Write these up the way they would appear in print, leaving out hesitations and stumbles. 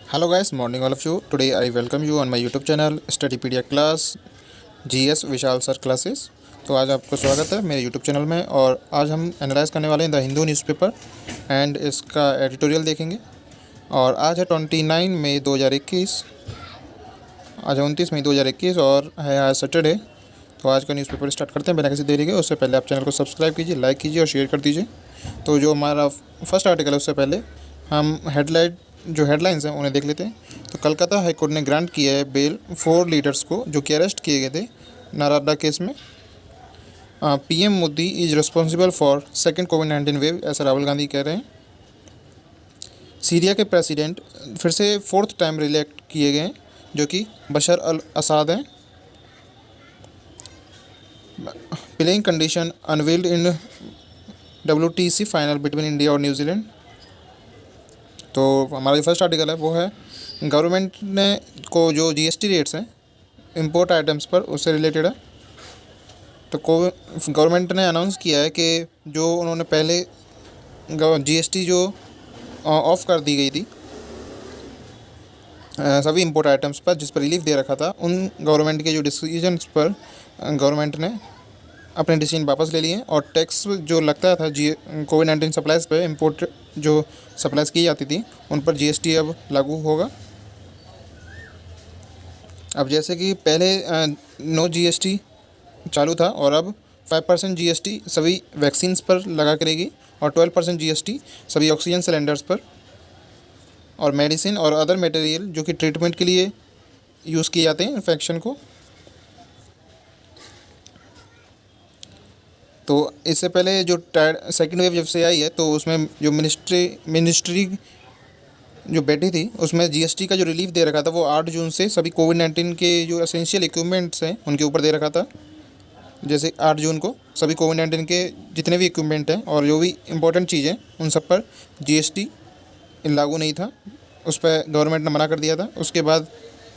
Hello guys, morning all of you. Today I welcome you on my YouTube channel Studypedia class GS Vishal sir classes. तो आज आपको स्वागत है मेरे YouTube channel में। और आज हम एनालाइज करने वाले हैं द हिंदू न्यूज़पेपर एंड इसका एडिटोरियल देखेंगे। और आज है 29 मई 2021। आज है 29 मई 2021 और है आज सैटरडे। तो आज का न्यूज़पेपर स्टार्ट करते हैं बिना किसी देरी के। उससे पहले आप चैनल को सब्सक्राइब कीजिए, लाइक कीजिए और शेयर कर दीजिए। तो जो हमारा फर्स्ट आर्टिकल है उससे पहले हम हेडलाइंस हैं उन्हें देख लेते हैं। तो कलकत्ता हाई कोर्ट ने ग्रांट किया है बेल 4 लीडर्स को जो कि अरेस्ट किए गए थे नालंदा केस में। PM Modi is responsible for second covid wave, ऐसा राहुल गांधी कह रहे हैं। सीरिया के प्रेसिडेंट फिर से 4th टाइम रिलेक्ट किए गए हैं जो कि बशर अल असाद हैं। प्लेइंग कंडीशन अनवील्ड इन WTC फाइनल बिटवीन इंडिया और न्यूजीलैंड। तो हमारा जो फर्स्ट आर्टिकल है वो है गवर्नमेंट ने को जो GST रेट्स हैं इंपोर्ट आइटम्स पर उससे रिलेटेड है। तो गवर्नमेंट ने अनाउंस किया है कि जो उन्होंने पहले GST जो ऑफ कर दी गई थी सभी इंपोर्ट आइटम्स पर, जिस पर रिलीफ दे रखा था, उन गवर्नमेंट के जो डिसीजंस पर गवर्नमेंट ने अपने डिसीजन वापस ले लिए। और टैक्स जो लगता था कोविड-19 सप्लाइज पे, इंपोर्ट जो सप्लाइज की जाती थी उन पर GST अब लागू होगा। अब जैसे कि पहले नो GST चालू था और अब 5% GST सभी वैक्सीन्स पर लगा करेगी और 12% GST सभी ऑक्सीजन सिलेंडर्स पर और मेडिसिन और अदर मटेरियल जो कि ट्रीटमेंट के लिए यूज़ किए जाते हैं इन्फेक्शन को। तो इससे पहले जो सेकेंड वेव जब से आई है तो उसमें जो मिनिस्ट्री जो बैठी थी उसमें GST का जो रिलीफ दे रखा था वो 8 जून से सभी कोविड-19 के जो एसेंशियल इक्विपमेंट्स हैं उनके ऊपर दे रखा था। जैसे 8 जून को सभी कोविड-19 के जितने भी इक्विपमेंट हैं और जो भी इम्पोर्टेंट चीज़ें उन सब पर GST लागू नहीं था, उस पर गवर्नमेंट ने मना कर दिया था। उसके बाद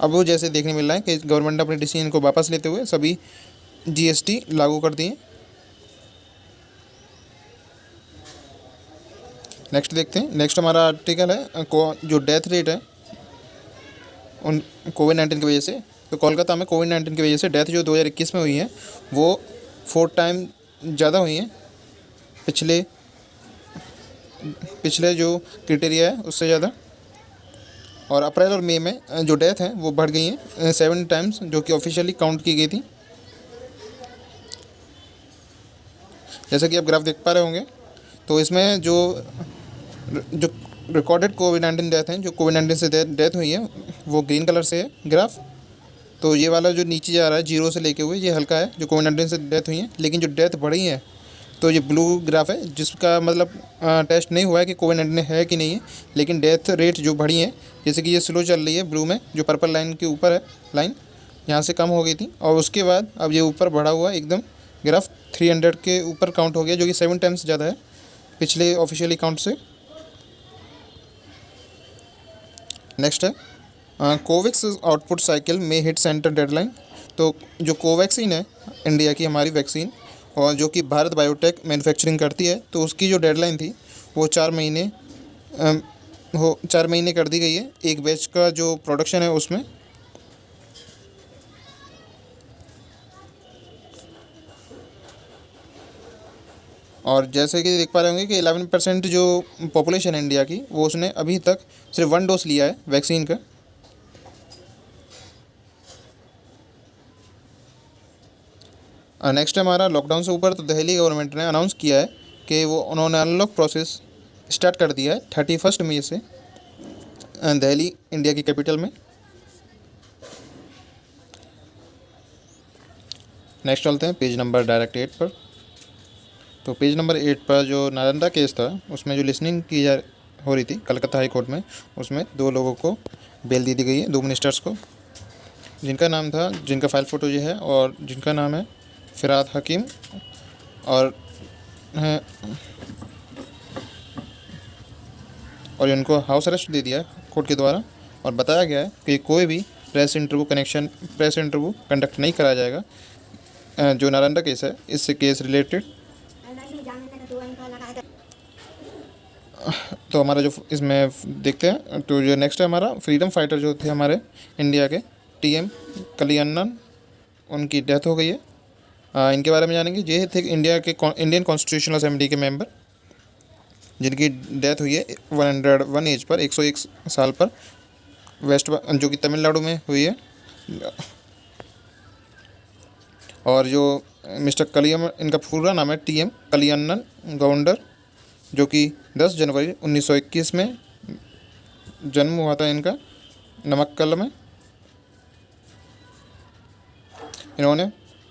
अब वो जैसे देखने मिल रहा है कि गवर्नमेंट ने अपने डिसीजन को वापस लेते हुए सभी GST लागू कर दिए। नेक्स्ट देखते हैं। नेक्स्ट हमारा आर्टिकल है जो डेथ रेट है उन कोविड-19 की वजह से। तो कोलकाता में कोविड-19 की वजह से डेथ जो 2021 में हुई है वो 4 टाइम ज़्यादा हुई हैं पिछले जो क्राइटेरिया है उससे ज़्यादा। और अप्रैल और मई में जो डेथ है वो बढ़ गई हैं 7 टाइम्स जो कि ऑफिशियली काउंट की गई थी। जैसे कि आप ग्राफ देख पा रहे होंगे तो इसमें जो रिकॉर्डेड कोविड-19 डेथ हैं, जो कोविड-19 से डेथ हुई है वो ग्रीन कलर से है ग्राफ। तो ये वाला जो नीचे जा रहा है 0 से लेके हुए ये हल्का है जो कोविड-19 से डेथ हुई है। लेकिन जो डेथ बढ़ी है तो ये ब्लू ग्राफ है जिसका मतलब टेस्ट नहीं हुआ है कि कोविड-19 है कि नहीं है, लेकिन डेथ रेट जो बढ़ी है जैसे कि ये स्लो चल रही है ब्लू में, जो पर्पल लाइन के ऊपर है लाइन यहाँ से कम हो गई थी और उसके बाद अब ये ऊपर बढ़ा हुआ एकदम ग्राफ 300 के ऊपर काउंट हो गया जो कि 7 टाइम्स ज़्यादा है पिछले ऑफिशियली काउंट से। नेक्स्ट है कोवैक्स आउटपुट साइकिल में हिट सेंटर डेडलाइन। तो जो कोवैक्सीन है इंडिया की हमारी वैक्सीन और जो कि भारत बायोटेक मैन्युफैक्चरिंग करती है, तो उसकी जो डेडलाइन थी वो 4 महीने कर दी गई है एक बैच का जो प्रोडक्शन है उसमें। और जैसे कि देख पा रहे होंगे कि 11% जो पॉपुलेशन है इंडिया की वो उसने अभी तक सिर्फ 1 डोज लिया है वैक्सीन का। नेक्स्ट है हमारा लॉकडाउन से ऊपर। तो दिल्ली गवर्नमेंट ने अनाउंस किया है कि वो उन्होंने अनलॉक प्रोसेस स्टार्ट कर दिया है 31 मई से दिल्ली इंडिया की कैपिटल में। नेक्स्ट चलते हैं पेज नंबर डायरेक्ट 8 पर। तो पेज नंबर 8 पर जो नालंदा केस था उसमें जो लिसनिंग हो रही थी कलकत्ता हाई कोर्ट में, उसमें 2 लोगों को बेल दी गई है, 2 मिनिस्टर्स को, जिनका फाइल फ़ोटो ये है और जिनका नाम है फ़िरहाद हकीम और इनको हाउस अरेस्ट दे दिया कोर्ट के द्वारा। और बताया गया है कि कोई भी प्रेस इंटरव्यू कंडक्ट नहीं कराया जाएगा जो नालंदा केस है इससे केस रिलेटेड। तो हमारा जो इसमें देखते हैं, तो जो नेक्स्ट है हमारा फ्रीडम फाइटर जो थे हमारे इंडिया के, टीएम कलियन्नन, उनकी डेथ हो गई है। इनके बारे में जानेंगे। ये थे इंडिया के इंडियन कॉन्स्टिट्यूशनल असेंबली के मेंबर जिनकी डेथ हुई है 101 एज पर, 101 साल पर, जो कि तमिलनाडु में हुई है। और जो मिस्टर कलियम, इनका पूरा नाम है टीएम कलियन्नन गौंडर, जो कि 10 जनवरी 1921 में जन्म हुआ था इनका, नमक्कल में। इन्होंने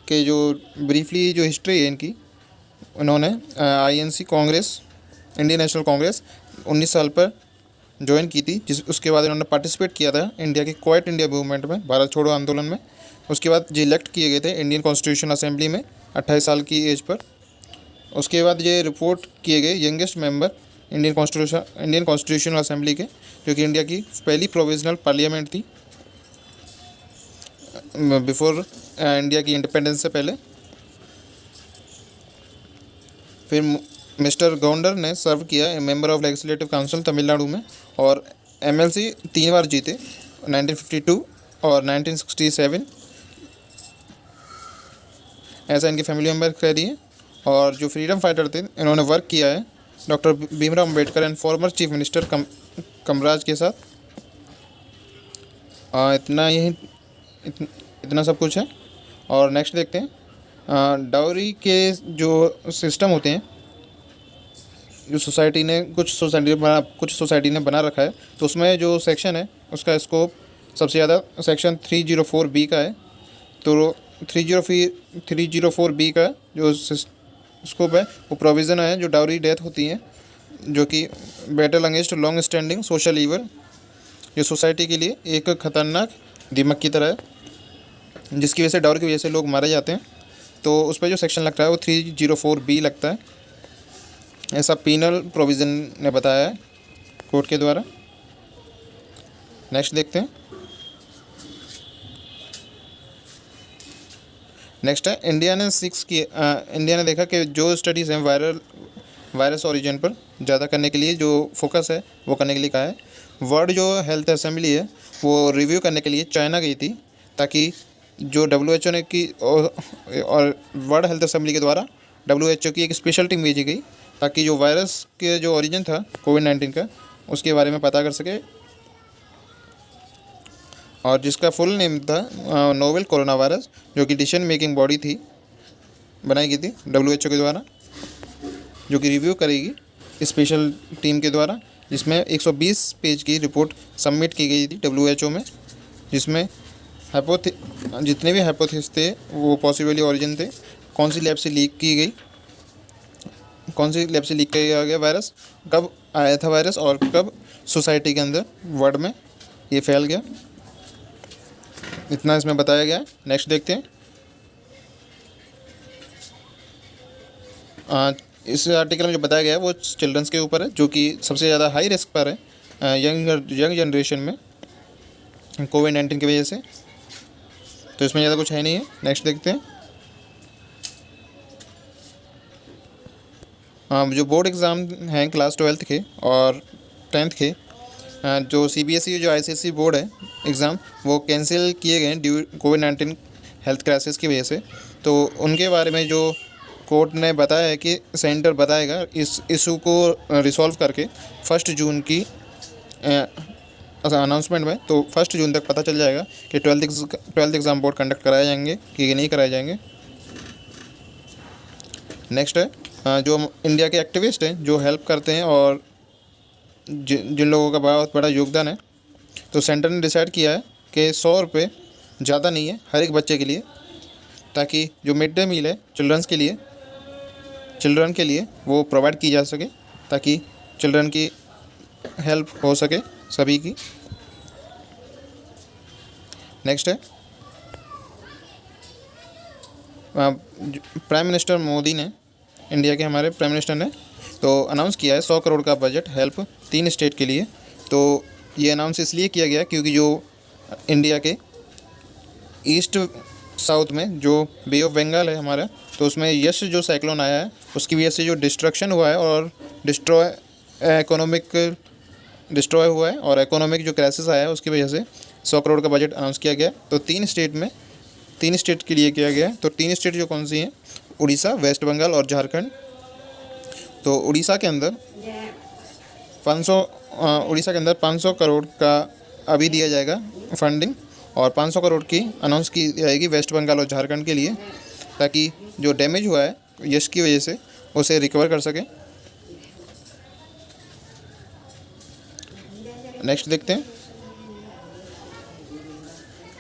के जो ब्रीफली जो हिस्ट्री है इनकी, उन्होंने INC Congress, Indian national Congress 19 साल पर ज्वाइन की थी, उसके बाद इन्होंने पार्टिसिपेट किया था इंडिया के क्वाइट इंडिया मूवमेंट में, भारत छोड़ो आंदोलन में। उसके बाद ये इलेक्ट किए गए थे इंडियन कॉन्स्टिट्यूशन असेंबली में 28 साल की एज पर। उसके बाद ये रिपोर्ट किए गए youngest member Indian constitution assembly के, जो कि इंडिया की पहली प्रोविजनल पार्लियामेंट थी बिफोर इंडिया की इंडिपेंडेंस से पहले। फिर मिस्टर गौंडर ने सर्व किया member of legislative council Tamil Nadu में, और एमएलसी 3 बार जीते, 1952 और 1967, ऐसा इनकी फैमिली मेम्बर कह रही है। और जो फ्रीडम फाइटर थे, इन्होंने वर्क किया है doctor Bhimrao Ambedkar and former chief minister Kamaraj के साथ। इतना सब कुछ है। और नेक्स्ट देखते हैं डाउरी के जो सिस्टम होते हैं, जो कुछ सोसाइटी ने बना रखा है, तो उसमें जो सेक्शन है उसका स्कोप सबसे ज़्यादा सेक्शन 304B का है। तो 304B का जो स्कोप है वो प्रोविज़न है जो डाउरी डेथ होती है, जो कि battle against long standing social evil, जो सोसाइटी के लिए एक खतरनाक दिमाग की तरह है, जिसकी वजह से डाउरी की वजह से लोग मारे जाते हैं। तो उस पर जो सेक्शन लगता है वो 304B लगता है, ऐसा पीनल प्रोविज़न ने बताया है कोर्ट के द्वारा। नेक्स्ट देखते हैं। नेक्स्ट है इंडिया ने देखा कि जो स्टडीज़ हैं वायरस ओरिजिन पर ज़्यादा करने के लिए जो फोकस है वो करने के लिए कहा है। वर्ल्ड जो हेल्थ असेंबली है वो रिव्यू करने के लिए चाइना गई थी, ताकि जो WHO ने की और वर्ल्ड हेल्थ असेंबली के द्वारा WHO की एक स्पेशल टीम भेजी गई, ताकि जो वायरस के जो ओरिजिन था कोविड-19 का, उसके बारे में पता कर सके, और जिसका फुल नेम था नोवेल कोरोना वायरस, जो कि डिसीजन मेकिंग बॉडी थी, बनाई गई थी WHO के द्वारा, जो कि रिव्यू करेगी स्पेशल टीम के द्वारा, जिसमें 120 पेज की रिपोर्ट सबमिट की गई थी WHO में, जिसमें जितने भी हाइपोथेसिस थे वो पॉसिबली ओरिजिन थे, कौन सी लैब से लीक किया गया वायरस, कब आया था वायरस, और कब सोसाइटी के अंदर वर्ल्ड में ये फैल गया, इतना इसमें बताया गया है। नेक्स्ट देखते हैं। इस आर्टिकल में जो बताया गया है वो चिल्ड्रंस के ऊपर है, जो कि सबसे ज़्यादा हाई रिस्क पर है यंग जनरेशन में कोविड-19 की वजह से। तो इसमें ज़्यादा कुछ है नहीं है। नेक्स्ट देखते हैं। जो बोर्ड एग्ज़ाम हैं क्लास 12th के और 10th के, जो CBSE जो ICSE बोर्ड है एग्ज़ाम, वो कैंसिल किए गए ड्यू कोविड-19 हेल्थ क्राइसिस की वजह से। तो उनके बारे में जो कोर्ट ने बताया है कि सेंटर बताएगा इस इशू को रिसॉल्व करके 1 जून की अनाउंसमेंट में। तो 1 जून तक पता चल जाएगा कि 12th एग्ज़ाम बोर्ड कंडक्ट कराए जाएंगे कि नहीं कराए जाएंगे। नेक्स्ट है जो इंडिया के एक्टिविस्ट हैं जो हेल्प करते हैं और जिन लोगों का बहुत बड़ा योगदान है। तो सेंटर ने डिसाइड किया है कि 100 रुपये ज़्यादा नहीं है हर एक बच्चे के लिए, ताकि जो मिड डे मील है चिल्ड्रन के लिए वो प्रोवाइड की जा सके, ताकि चिल्ड्रन की हेल्प हो सके सभी की। नेक्स्ट है प्राइम मिनिस्टर मोदी ने, इंडिया के हमारे प्राइम मिनिस्टर ने तो अनाउंस किया है 100 करोड़ का बजट हेल्प 3 स्टेट के लिए। तो ये अनाउंस इसलिए किया गया क्योंकि जो इंडिया के ईस्ट साउथ में जो बे ऑफ बंगाल है हमारा, तो उसमें यश जो साइक्लोन आया है उसकी वजह से जो डिस्ट्रक्शन हुआ है और इकोनॉमिक डिस्ट्रॉय हुआ है और इकोनॉमिक जो क्राइसिस आया है उसकी वजह से 100 करोड़ का बजट अनाउंस किया गया। तो तीन स्टेट के लिए किया गया है। तो तीन स्टेट जो कौन सी हैं, उड़ीसा, वेस्ट बंगाल और झारखंड। तो उड़ीसा के अंदर 500 करोड़ का अभी दिया जाएगा फंडिंग, और 500 करोड़ की अनाउंस की जाएगी वेस्ट बंगाल और झारखंड के लिए, ताकि जो डैमेज हुआ है यश की वजह से उसे रिकवर कर सकें। नेक्स्ट देखते हैं,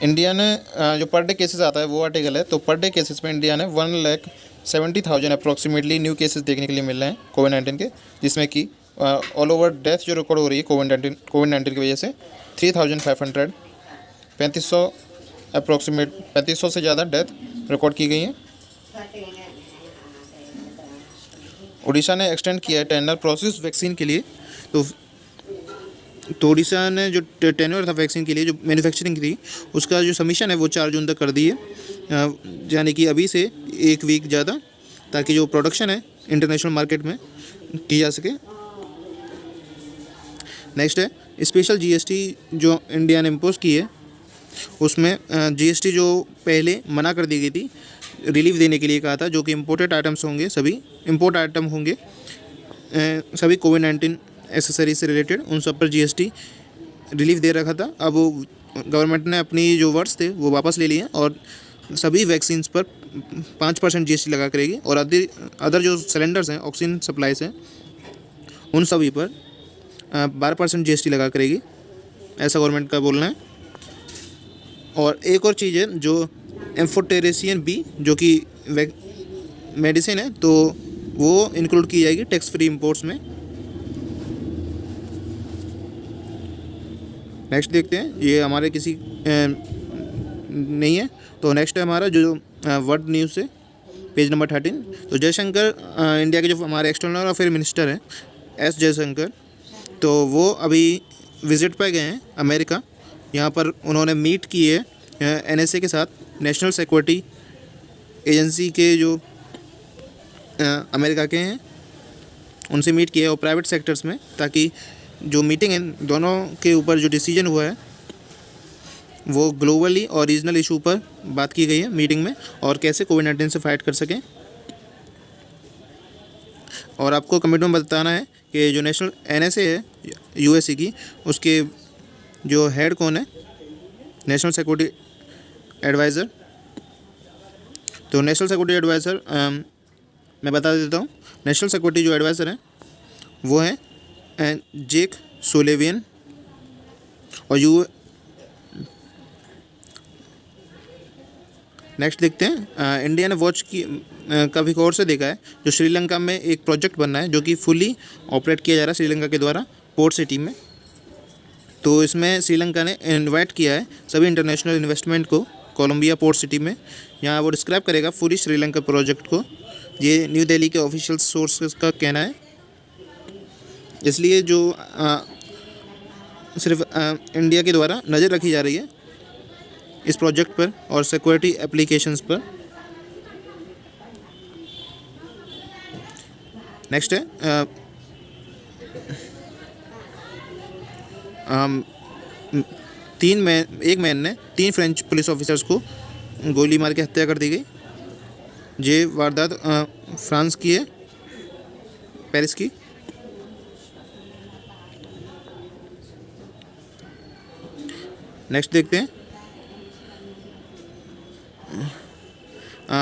इंडिया ने जो पर डे केसेस आता है वो आर्टिकल है। तो पर डे केसेस में इंडिया ने 1,70,000 अप्रॉक्सीमेटली न्यू केसेस देखने के लिए मिल रहे हैं कोविड-19 के, जिसमें कि ऑल ओवर डेथ जो रिकॉर्ड हो रही है कोविड-19 की वजह से 3,500 3500 से ज़्यादा डेथ रिकॉर्ड की गई हैं। उड़ीसा ने एक्सटेंड किया है टेंडर प्रोसेस वैक्सीन के लिए। तो उड़ीसा ने जो टेन्योर था वैक्सीन के लिए, जो मैन्युफैक्चरिंग थी, उसका जो सबमिशन है वो 4 जून तक कर दी है, यानी कि अभी से 1 वीक ज़्यादा, ताकि जो प्रोडक्शन है इंटरनेशनल मार्केट में की जा सके। नेक्स्ट है स्पेशल जीएसटी जो इंडिया ने इम्पोज की है, उसमें जीएसटी जो पहले मना कर दी गई थी, रिलीफ देने के लिए कहा था, जो कि इम्पोर्टेड आइटम्स होंगे, सभी इम्पोर्ट आइटम होंगे, सभी कोविड-19 एसेसरीज से रिलेटेड, उन सब पर जीएसटी रिलीफ दे रखा था। अब गवर्नमेंट ने अपनी जो वर्ड्स थे वो वापस ले लिए और सभी वैक्सीन्स पर 5% जीएसटी लगा करेगी, और अदर जो सिलेंडर्स हैं, ऑक्सीजन सप्लाईज हैं, उन सभी पर 12% जीएसटी लगा करेगी, ऐसा गवर्नमेंट का बोलना है। और एक और चीज़ है जो एम्फोटेरेसियन बी, जो कि मेडिसिन है, तो वो इंक्लूड की जाएगी टैक्स फ्री इंपोर्ट्स में। नेक्स्ट देखते हैं, ये हमारे किसी नहीं है। तो नेक्स्ट है हमारा जो वर्ल्ड न्यूज़ से पेज नंबर 13। तो जयशंकर, इंडिया के जो हमारे एक्सटर्नल अफेयर मिनिस्टर हैं, एस जयशंकर, तो वो अभी विज़िट पर गए हैं अमेरिका। यहाँ पर उन्होंने मीट की है एनएसए के साथ, नेशनल सिक्योरिटी एजेंसी के जो अमेरिका के हैं, उनसे मीट किया है, और प्राइवेट सेक्टर्स में, ताकि जो मीटिंग है दोनों के ऊपर जो डिसीजन हुआ है वो ग्लोबली और रीजनल इशू पर बात की गई है मीटिंग में, और कैसे कोविड-19 से फाइट कर सकें। और आपको कमेंट में बताना है कि जो नेशनल एनएसए है यूएसए की, उसके जो हेड कौन है, नेशनल सिक्योरिटी एडवाइज़र। तो नेशनल सिक्योरिटी एडवाइज़र मैं बता देता हूँ, नेशनल सिक्योरिटी जो एडवाइज़र हैं वो हैं जेक सोलिवियन। और नेक्स्ट देखते हैं, इंडिया ने वॉच की काफ़ी गौर से देखा है, जो श्रीलंका में एक प्रोजेक्ट बनना है जो कि फुली ऑपरेट किया जा रहा है श्रीलंका के द्वारा पोर्ट सिटी में। तो इसमें श्रीलंका ने इनवाइट किया है सभी इंटरनेशनल इन्वेस्टमेंट को कोलंबिया पोर्ट सिटी में। यहाँ वो डिस्क्राइब करेगा पूरी श्रीलंका प्रोजेक्ट को। ये न्यू दिल्ली के ऑफिशियल सोर्सेज का कहना है। इसलिए जो सिर्फ इंडिया के द्वारा नज़र रखी जा रही है इस प्रोजेक्ट पर और सिक्योरिटी एप्लीकेशंस पर। नेक्स्ट है एक मैन ने 3 फ्रेंच पुलिस ऑफिसर्स को गोली मार के हत्या कर दी गई। ये वारदात फ्रांस की है, पेरिस की। नेक्स्ट देखते हैं,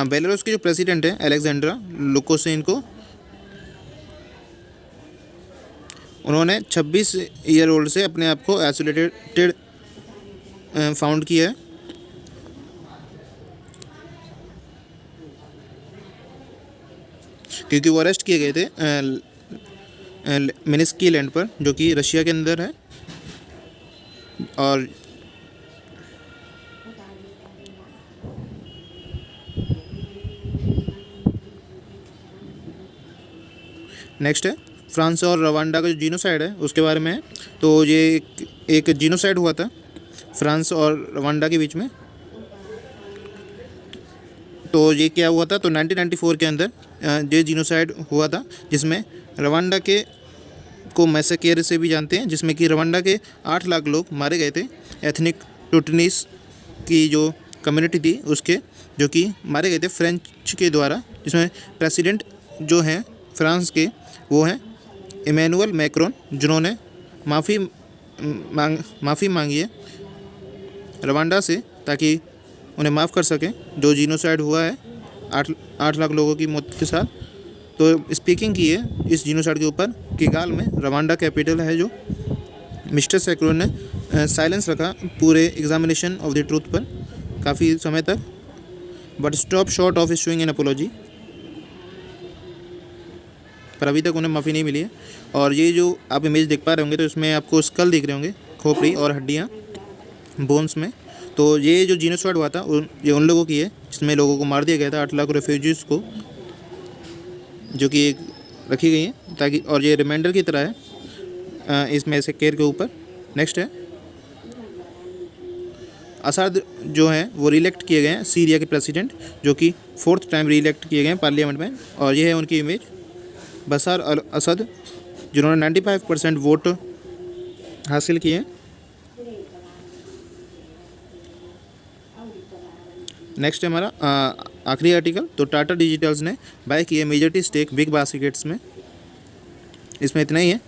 बेलारूस के जो प्रेसिडेंट हैं अलेक्जेंड्रा लुकाशेंको, उन्होंने 26 ईयर ओल्ड से अपने आप को आइसोलेटेड फाउंड किया है। क्योंकि वो अरेस्ट किए गए थे मिन्स्की लैंड पर, जो कि रशिया के अंदर है। और नेक्स्ट है फ्रांस और रवांडा का जो जीनोसाइड है उसके बारे में है। तो ये एक जीनोसाइड हुआ था फ्रांस और रवांडा के बीच में। तो ये क्या हुआ था, तो 1994 के अंदर ये जीनोसाइड हुआ था, जिसमें रवांडा के को मैसेकेर से भी जानते हैं, जिसमें कि रवांडा के 8 लाख लोग मारे गए थे। एथनिक टुटनीस की जो कम्युनिटी थी उसके, जो कि मारे गए थे फ्रेंच के द्वारा, जिसमें प्रेसिडेंट जो हैं फ्रांस के वो हैं इमैनुअल मैक्रोन, जिन्होंने माफ़ी मांगी है रवांडा से ताकि उन्हें माफ़ कर सकें जो जीनोसाइड हुआ है 8 लाख लोगों की मौत के साथ। तो स्पीकिंग की है इस जीनोसाइड के ऊपर किगाल में, रवांडा कैपिटल है, जो मिस्टर सैक्रोन ने साइलेंस रखा पूरे एग्जामिनेशन ऑफ द ट्रूथ पर काफ़ी समय तक, but stop short of issuing an apology, पर अभी तक उन्हें माफ़ी नहीं मिली है। और ये जो आप इमेज देख पा रहे होंगे तो इसमें आपको स्कल दिख रहे होंगे, खोपड़ी और हड्डियाँ बोन्स में। तो ये जो जीनोसाइड हुआ था ये उन लोगों की है जिसमें लोगों को मार दिया गया था, 8 लाख रेफ्यूजीज़ को, जो कि एक रखी गई हैं ताकि, और ये रिमाइंडर की तरह है इसमें से केयर के ऊपर। नेक्स्ट है असाद जो हैं वो रीइलेक्ट किए गए हैं सीरिया के प्रेसिडेंट, जो कि 4th टाइम रीइलेक्ट किए गए हैं पार्लियामेंट में। और ये है उनकी इमेज, बशर अल असद, जिन्होंने 95% वोट हासिल किए हैं। नेक्स्ट है हमारा आखिरी आर्टिकल। तो टाटा डिजिटल्स ने बाय किए मेजॉरिटी स्टेक बिग बास्केट्स में। इसमें इतना ही है।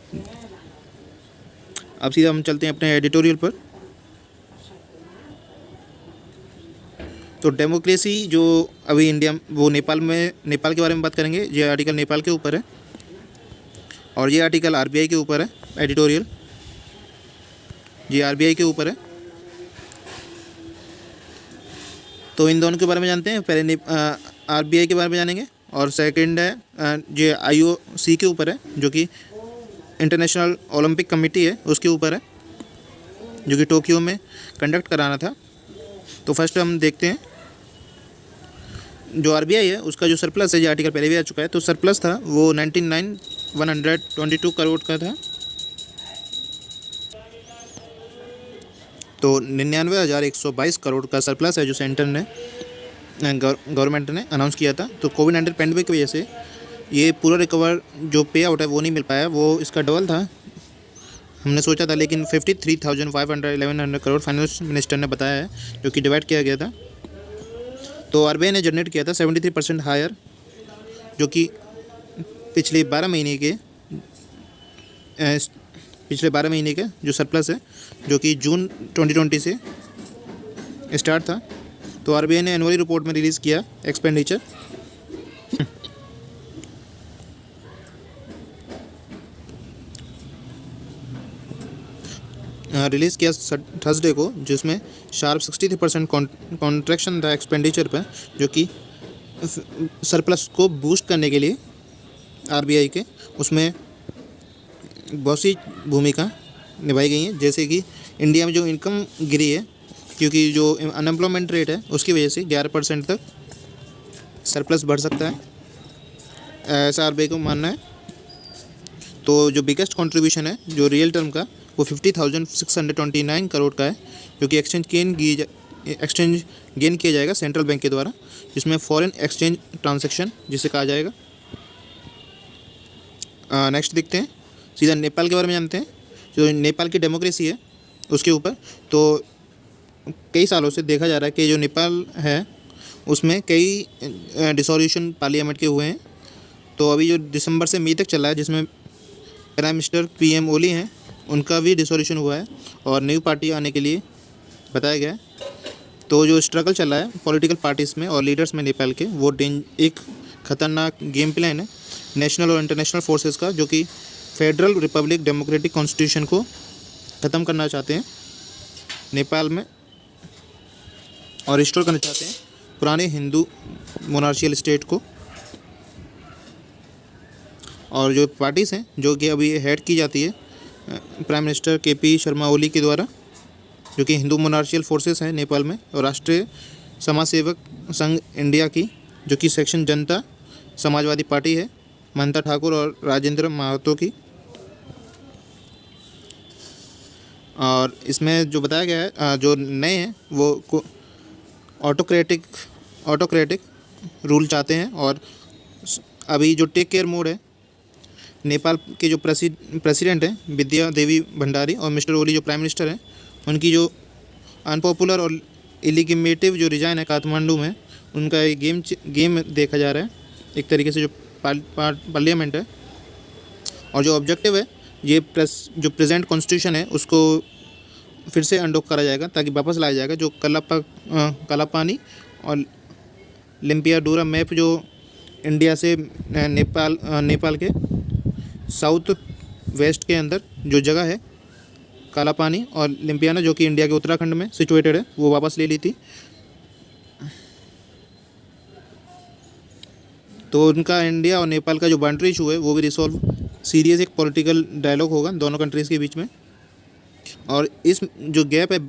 अब सीधा हम चलते हैं अपने एडिटोरियल पर। तो डेमोक्रेसी जो अभी इंडिया, वो नेपाल के बारे में बात करेंगे। ये आर्टिकल नेपाल के ऊपर है और ये आर्टिकल आरबीआई के ऊपर है। एडिटोरियल ये आरबीआई के ऊपर है। तो इन दोनों के बारे में जानते हैं। पहले आरबीआई के बारे में जानेंगे और सेकंड है ये आईओसी के ऊपर है, जो कि इंटरनेशनल ओलंपिक कमेटी है, उसके ऊपर है, जो कि टोक्यो में कंडक्ट कराना था। तो फर्स्ट हम देखते हैं जो आरबीआई है उसका जो सरप्लस है, ये आर्टिकल पहले भी आ चुका है। तो सरप्लस था वो 99,122 करोड़ का था। तो 99,122 करोड़ का सरप्लस है जो सेंटर ने गवर्नमेंट ने अनाउंस किया था। तो कोविड-19 पेंडेमिक की वजह से ये पूरा रिकवर जो पे आउट है वो नहीं मिल पाया, वो इसका डबल था हमने सोचा था, लेकिन 53,511 करोड़ फाइनेंस मिनिस्टर ने बताया है, जो कि डिवाइड किया गया था। तो आरबीआई ने जनरेट किया था 73% हायर, जो कि पिछले 12 महीने के जो सरप्लस है, जो कि जून 2020 से स्टार्ट था। तो आरबीआई ने एनुअली रिपोर्ट में रिलीज़ किया एक्सपेंडिचर। रिलीज़ किया थर्सडे को, जिसमें शार्प 63% कॉन्ट्रैक्शन था एक्सपेंडिचर पर, जो कि सरप्लस को बूस्ट करने के लिए आरबीआई के उसमें बहुत सी भूमिका निभाई गई हैं। जैसे कि इंडिया में जो इनकम गिरी है, क्योंकि जो अनएम्प्लॉयमेंट रेट है उसकी वजह से 11% तक सरप्लस बढ़ सकता है, ऐसा आरबीआई को मानना है। तो जो बिगेस्ट कंट्रीब्यूशन है जो रियल टर्म का, वो 50,629 करोड़ का है, जो कि एक्सचेंज गेन किया जाएगा सेंट्रल बैंक के द्वारा, जिसमें फॉरेन एक्सचेंज ट्रांजैक्शन जिसे कहा जाएगा। नेक्स्ट देखते हैं, सीधा नेपाल के बारे में जानते हैं। जो नेपाल की डेमोक्रेसी है उसके ऊपर, तो कई सालों से देखा जा रहा है कि जो नेपाल है उसमें कई डिसोल्यूशन पार्लियामेंट के हुए हैं। तो अभी जो दिसंबर से मई तक चला है, जिसमें प्राइम मिनिस्टर पीएम ओली हैं, उनका भी डिसोल्यूशन हुआ है और न्यू पार्टी आने के लिए बताया गया है। तो जो स्ट्रगल चल रहा है पॉलिटिकल पार्टीज़ में और लीडर्स में नेपाल के, वो एक खतरनाक गेम प्लान है नेशनल और इंटरनेशनल फोर्सेस का, जो कि फेडरल रिपब्लिक डेमोक्रेटिक कॉन्स्टिट्यूशन को ख़त्म करना चाहते हैं नेपाल में और रिस्टोर करना चाहते हैं पुराने हिंदू मोनार्शियल स्टेट को। और जो पार्टीज़ हैं जो कि अभी हेड की जाती है prime minister KP Sharma Oli के द्वारा, जो कि हिंदू मोनार्शियल फोर्सेस हैं नेपाल में, और राष्ट्रीय समाज सेवक संघ इंडिया की, जो कि सेक्शन जनता समाजवादी पार्टी है, महंता ठाकुर और राजेंद्र महतो की। और इसमें जो बताया गया है जो नए हैं वो ऑटोक्रेटिक रूल चाहते हैं। और अभी जो टेक केयर मोड है नेपाल के जो प्रेसिडेंट हैं विद्या देवी भंडारी और मिस्टर ओली जो प्राइम मिनिस्टर हैं, उनकी जो अनपॉपुलर और इलीगिमेटिव जो रिजाइन है काठमांडू में, उनका एक गेम देखा जा रहा है एक तरीके से, जो पार्लियामेंट है। और जो ऑब्जेक्टिव है, ये जो प्रेजेंट कॉन्स्टिट्यूशन है उसको फिर से अनडॉक करा जाएगा ताकि वापस लाया जाएगा। जो कालापानी और लिम्पियाडोरा मैप जो इंडिया से नेपाल के साउथ वेस्ट के अंदर जो जगह है कालापानी और लिम्पियाना, जो कि इंडिया के उत्तराखंड में सिचुएटेड है, वो वापस ले ली थी। तो उनका इंडिया और नेपाल का जो बाउंड्री इशू है वो भी रिसॉल्व, सीरियस एक पॉलिटिकल डायलॉग होगा दोनों कंट्रीज़ के बीच में। और इस जो गैप है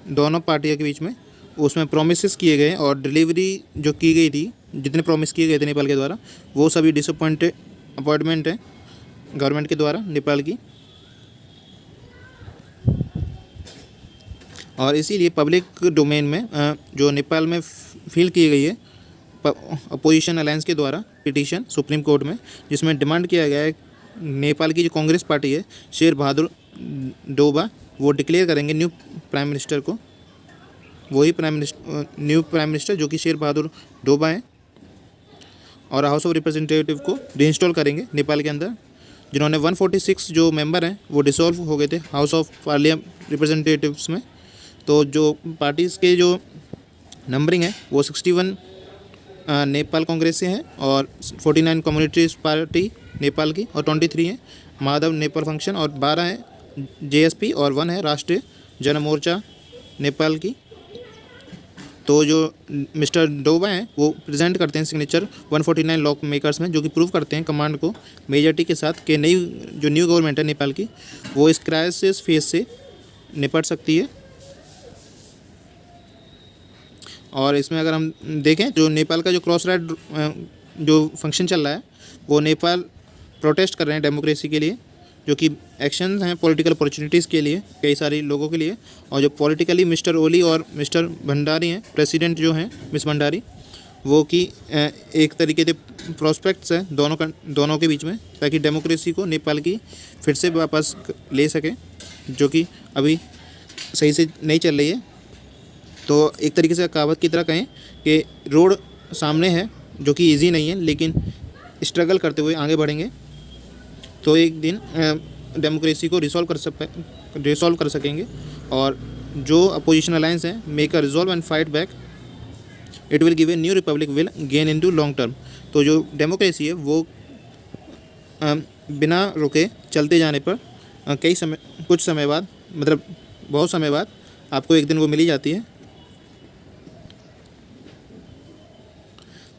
दोनों पार्टियों के बीच में, उसमें प्रोमिसेस किए गए और डिलीवरी जो की गई थी, जितने प्रॉमिस किए गए थे नेपाल के द्वारा, वो सभी अपॉइंटमेंट है गवर्नमेंट के द्वारा नेपाल की। और इसीलिए पब्लिक डोमेन में जो नेपाल में फील की गई है अपोजिशन अलायंस के द्वारा पिटीशन सुप्रीम कोर्ट में, जिसमें डिमांड किया गया है नेपाल की जो कांग्रेस पार्टी है शेर बहादुर डोबा, वो डिक्लेयर करेंगे न्यू प्राइम मिनिस्टर को, वही न्यू प्राइम मिनिस्टर जो कि शेर बहादुर डोबा है। और हाउस ऑफ रिप्रेजेंटेटिव को रीइंस्टॉल करेंगे नेपाल के अंदर, जिन्होंने 146 जो मेंबर हैं वो डिसॉल्व हो गए थे हाउस ऑफ रिप्रेजेंटेटिव्स में। तो जो पार्टीज़ के जो नंबरिंग है वो 61 नेपाल कांग्रेस से हैं, और 49 कम्युनिटीज पार्टी नेपाल की, और 23 हैं माधव नेपाल फंक्शन, और 12 हैं जेएसपी, और 1 है राष्ट्रीय जन मोर्चा नेपाल की। तो जो मिस्टर डोबा हैं वो प्रेजेंट करते हैं सिग्नेचर 149 लॉ मेकर्स में, जो कि प्रूव करते हैं कमांड को मेजॉरिटी के साथ कि जो न्यू गवर्नमेंट है नेपाल की, वो इस क्राइसिस फेज से निपट सकती है। और इसमें अगर हम देखें, जो नेपाल का जो क्रॉस राइड जो फंक्शन चल रहा है, वो नेपाल प्रोटेस्ट कर रहे हैं डेमोक्रेसी के लिए, जो कि एक्शंस हैं पॉलिटिकल अपॉर्चुनिटीज़ के लिए कई सारे लोगों के लिए। और जो पॉलिटिकली मिस्टर ओली और मिस्टर भंडारी हैं, प्रेसिडेंट जो हैं मिस भंडारी, वो की एक तरीके से प्रोस्पेक्ट्स हैं दोनों के बीच में, ताकि डेमोक्रेसी को नेपाल की फिर से वापस ले सके, जो कि अभी सही से नहीं चल रही है। तो एक तरीके से कहावत की तरह कहें कि रोड सामने है जो कि इजी नहीं है, लेकिन स्ट्रगल करते हुए आगे बढ़ेंगे तो एक दिन डेमोक्रेसी को रिसॉल्व कर सकेंगे। और जो अपोजिशन अलायंस है make a resolve and fight back, it will give a new republic will gain in to long term. तो जो डेमोक्रेसी है वो बिना रुके चलते जाने पर कुछ समय बाद, मतलब बहुत समय बाद, आपको एक दिन वो मिली जाती है।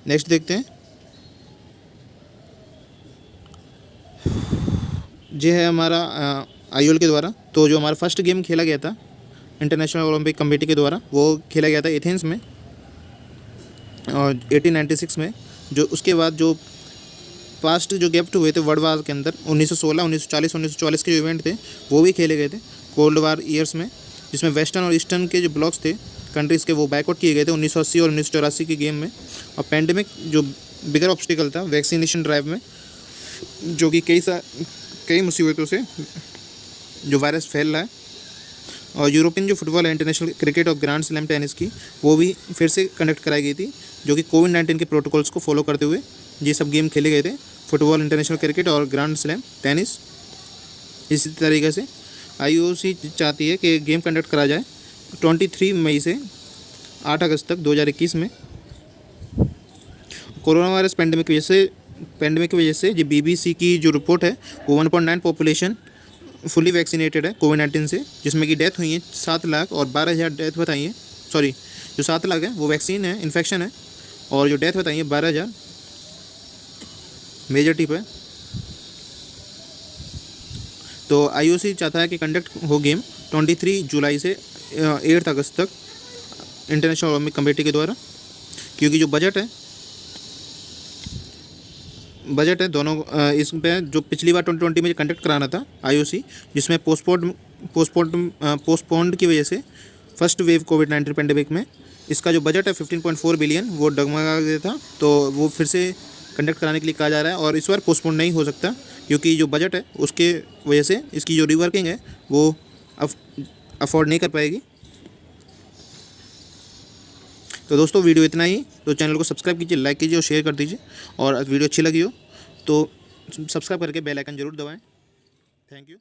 नेक्स्ट देखते हैं, ये है हमारा आईओएल के द्वारा। तो जो हमारा फर्स्ट गेम खेला गया था इंटरनेशनल ओलंपिक कमेटी के द्वारा, वो खेला गया था एथेंस में और 1896 में। जो उसके बाद जो पास्ट जो गिफ्ट हुए थे वर्ल्ड वार के अंदर 1916, 1940 के जो इवेंट थे वो भी खेले गए थे कोल्ड वार ईयर्स में, जिसमें वेस्टर्न और ईस्टर्न के जो ब्लॉक्स थे कंट्रीज़ के, वो बैकआउट किए गए थे 1980 और 1984 के गेम में। और पैंडेमिक जो बिगर ऑब्स्टिकल था वैक्सीनेशन ड्राइव में, जो कि कई मुसीबतों से जो वायरस फैल रहा है। और यूरोपियन जो फुटबॉल है, इंटरनेशनल क्रिकेट और ग्रैंड स्लैम टेनिस की, वो भी फिर से कंडक्ट कराई गई थी, जो कि कोविड-19 के प्रोटोकॉल्स को फॉलो करते हुए ये सब गेम खेले गए थे, फुटबॉल, इंटरनेशनल क्रिकेट और ग्रैंड स्लैम टेनिस। इसी तरीके से आईओसी चाहती है कि गेम कंडक्ट करा जाए 23 मई से 8 अगस्त तक 2021 में। कोरोना वायरस पेंडेमिक की वजह से जो बीबीसी की जो रिपोर्ट है वो 1.9 पॉपुलेशन फुली वैक्सीनेटेड है कोविड-19 से, जिसमें कि डेथ हुई है 7 लाख और 12,000 डेथ बताई है। सॉरी, जो 7 लाख है वो वैक्सीन है, इन्फेक्शन है, और जो डेथ बताई है 12,000 मेजर टिप है। तो आईओसी चाहता है कि कंडक्ट हो गेम 23 जुलाई से 8 अगस्त तक इंटरनेशनल ओलंपिक कमेटी के द्वारा, क्योंकि जो बजट है दोनों इस पे जो पिछली बार 2020 में कंडक्ट कराना था आईओसी, जिसमें पोस्टपोन्ड की वजह से फर्स्ट वेव कोविड-19 पेंडेमिक में इसका जो बजट है 15.4 बिलियन वो डगमगा गया था। तो वो फिर से कंडक्ट कराने के लिए कहा जा रहा है और इस बार पोस्टपोन नहीं हो सकता, क्योंकि जो बजट है उसके वजह से इसकी जो रिवर्किंग है वो अफोर्ड नहीं कर पाएगी। तो दोस्तों वीडियो इतना ही। तो चैनल को सब्सक्राइब कीजिए, लाइक कीजिए और शेयर कर दीजिए, और वीडियो अच्छी लगी हो तो सब्सक्राइब करके बेल आइकन जरूर दबाएं। Thank you.